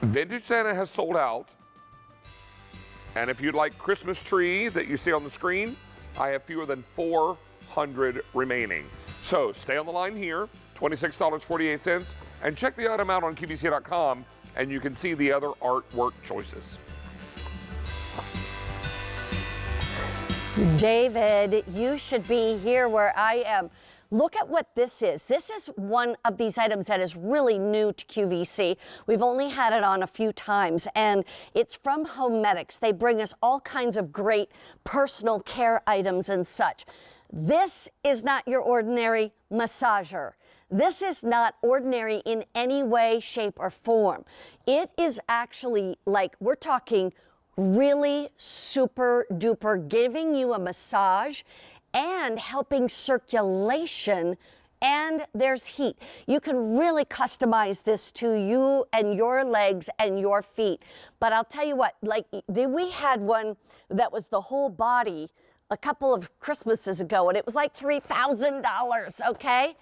Vintage Santa has sold out. And if you'd like Christmas tree that you see on the screen, I have fewer than 400 remaining. So stay on the line here, $26.48, and check the item out on QVC.com, and you can see the other artwork choices. David, you should be here where I am. Look at what this is. This is one of these items that is really new to QVC. We've only had it on a few times, and it's from HoMedics. They bring us all kinds of great personal care items and such. This is not your ordinary massager. This is not ordinary in any way, shape, or form. It is actually like, we're talking really super duper, giving you a massage and helping circulation, and there's heat. You can really customize this to you and your legs and your feet. But I'll tell you what, like we had one that was the whole body a couple of Christmases ago, and it was like $3,000, okay?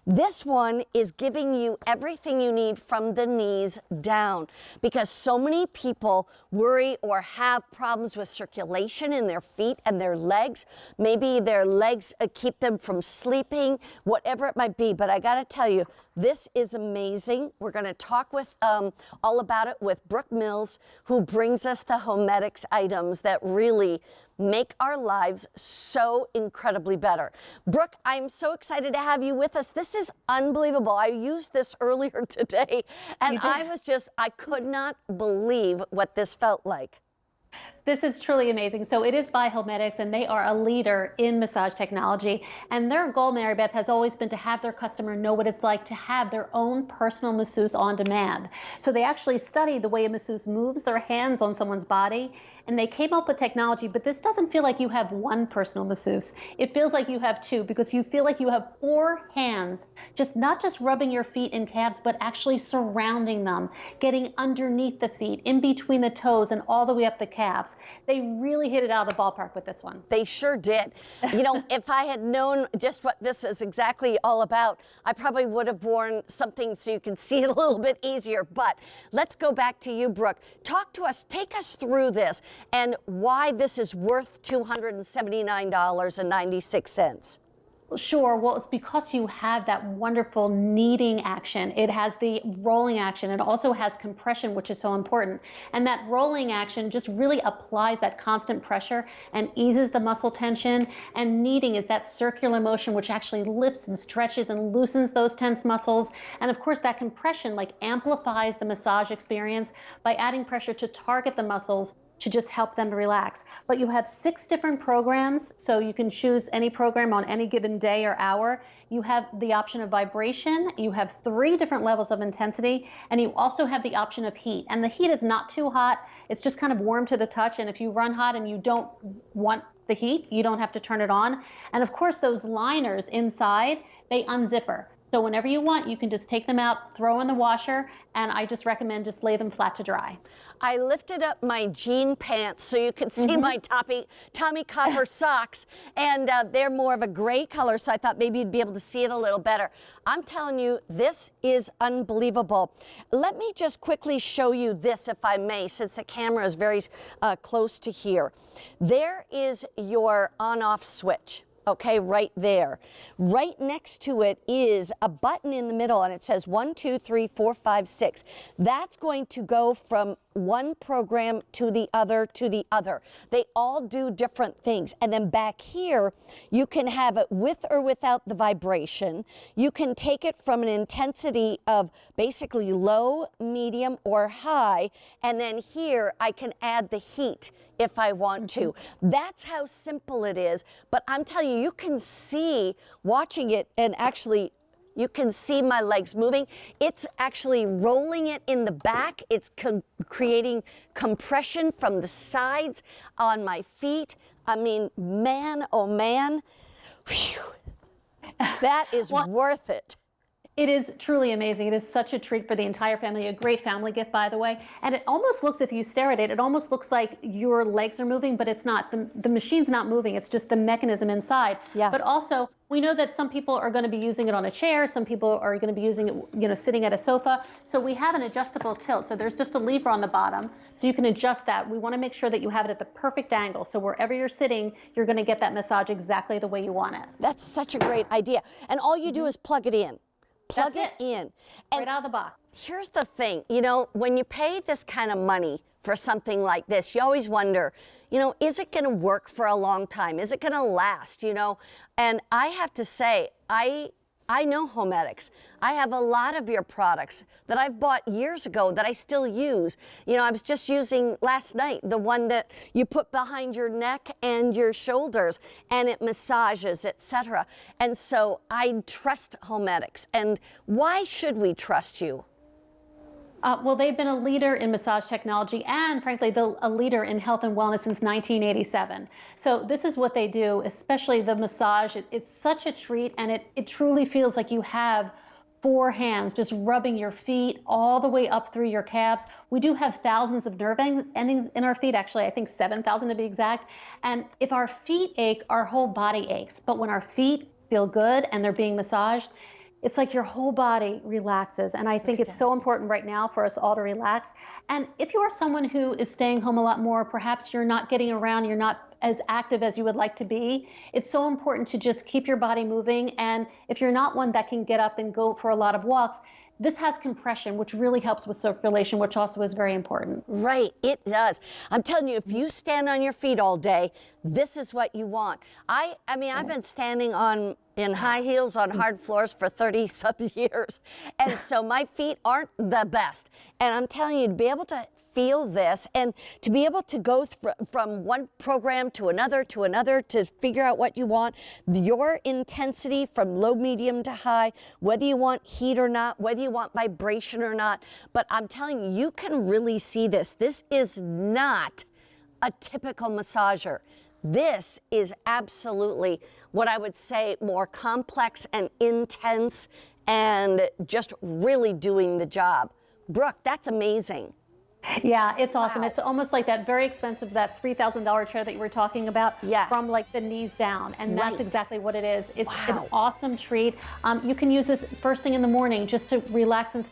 This one is giving you everything you need from the knees down, because so many people worry or have problems with circulation in their feet and their legs. Maybe their legs keep them from sleeping, whatever it might be. But I got to tell you, this is amazing. We're going to talk with all about it with Brooke Mills, who brings us the HoMedics items that really make our lives so incredibly better. Brooke, I'm so excited to have you with us. This is unbelievable. I used this earlier today, and I could not believe what this felt like. This is truly amazing. So it is by HoMedics, and they are a leader in massage technology. And their goal, Mary Beth, has always been to have their customer know what it's like to have their own personal masseuse on demand. So they actually studied the way a masseuse moves their hands on someone's body, and they came up with technology. But this doesn't feel like you have one personal masseuse. It feels like you have two, because you feel like you have 4 hands, not just rubbing your feet and calves, but actually surrounding them, getting underneath the feet, in between the toes, and all the way up the calves. They really hit it out of the ballpark with this one. They sure did. You know, if I had known just what this is exactly all about, I probably would have worn something so you can see it a little bit easier. But let's go back to you, Brooke. Talk to us, take us through this and why this is worth $279.96. Sure. Well, it's because you have that wonderful kneading action. It has the rolling action. It also has compression, which is so important. And that rolling action just really applies that constant pressure and eases the muscle tension. And kneading is that circular motion, which actually lifts and stretches and loosens those tense muscles. And of course, that compression amplifies the massage experience by adding pressure to target the muscles to just help them to relax. But you have 6 different programs, so you can choose any program on any given day or hour. You have the option of vibration, you have 3 different levels of intensity, and you also have the option of heat. And the heat is not too hot, it's just kind of warm to the touch, and if you run hot and you don't want the heat, you don't have to turn it on. And of course, those liners inside, they unzipper. So whenever you want, you can just take them out, throw in the washer, and I just recommend just lay them flat to dry. I lifted up my jean pants so you could see my Tommy Copper socks, and they're more of a gray color, so I thought maybe you'd be able to see it a little better. I'm telling you, this is unbelievable. Let me just quickly show you this, if I may, since the camera is very close to here. There is your on-off switch. Okay, right there. Right next to it is a button in the middle, and it says 1, 2, 3, 4, 5, 6. That's going to go from one program to the other to the other. They all do different things. And then back here, you can have it with or without the vibration. You can take it from an intensity of basically low, medium, or high. And then here, I can add the heat if I want to. That's how simple it is. But I'm telling you, you can see watching it, and actually you can see my legs moving. It's actually rolling it in the back. It's creating compression from the sides on my feet. I mean, man, oh man, whew, that is worth it. It is truly amazing. It is such a treat for the entire family, a great family gift, by the way. And it almost looks, if you stare at it, it almost looks like your legs are moving, but it's not. The machine's not moving. It's just the mechanism inside. Yeah. But also, We know that some people are going to be using it on a chair, some people are going to be using it, sitting at a sofa. So we have an adjustable tilt. So there's just a lever on the bottom, so you can adjust that. We want to make sure that you have it at the perfect angle. So wherever you're sitting, you're going to get that massage exactly the way you want it. That's such a great idea. And all you do is plug it in. Plug it in. And right out of the box. here's the thing, when you pay this kind of money for something like this, you always wonder, is it going to work for a long time? Is it going to last, And I have to say, I know HoMedics. I have a lot of your products that I've bought years ago that I still use. I was just using last night the one that you put behind your neck and your shoulders, and it massages, etc. And so I trust HoMedics. And why should we trust you? Well, they've been a leader in massage technology and, frankly, a leader in health and wellness since 1987. So this is what they do, especially the massage. It's such a treat, and it truly feels like you have 4 hands just rubbing your feet all the way up through your calves. We do have thousands of nerve endings in our feet, actually, I think 7,000 to be exact. And if our feet ache, our whole body aches. But when our feet feel good and they're being massaged, it's like your whole body relaxes. And I think it's so important right now for us all to relax. And if you are someone who is staying home a lot more, perhaps you're not getting around, you're not as active as you would like to be, it's so important to just keep your body moving. And if you're not one that can get up and go for a lot of walks, this has compression, which really helps with circulation, which also is very important. Right, it does. I'm telling you, if you stand on your feet all day, this is what you want. I mean, I've been standing in high heels on hard floors for 30-some years, and so my feet aren't the best. And I'm telling you, to be able to feel this and to be able to go from one program to another to figure out what you want, your intensity from low, medium to high, whether you want heat or not, whether you want vibration or not. But I'm telling you, you can really see this. This is not a typical massager. This is absolutely what I would say more complex and intense and just really doing the job. Brooke, that's amazing. Yeah, it's awesome. Wow. It's almost like that very expensive, that $3,000 chair that you were talking about, from like the knees down. And that's exactly what it is. It's an awesome treat. You can use this first thing in the morning just to relax and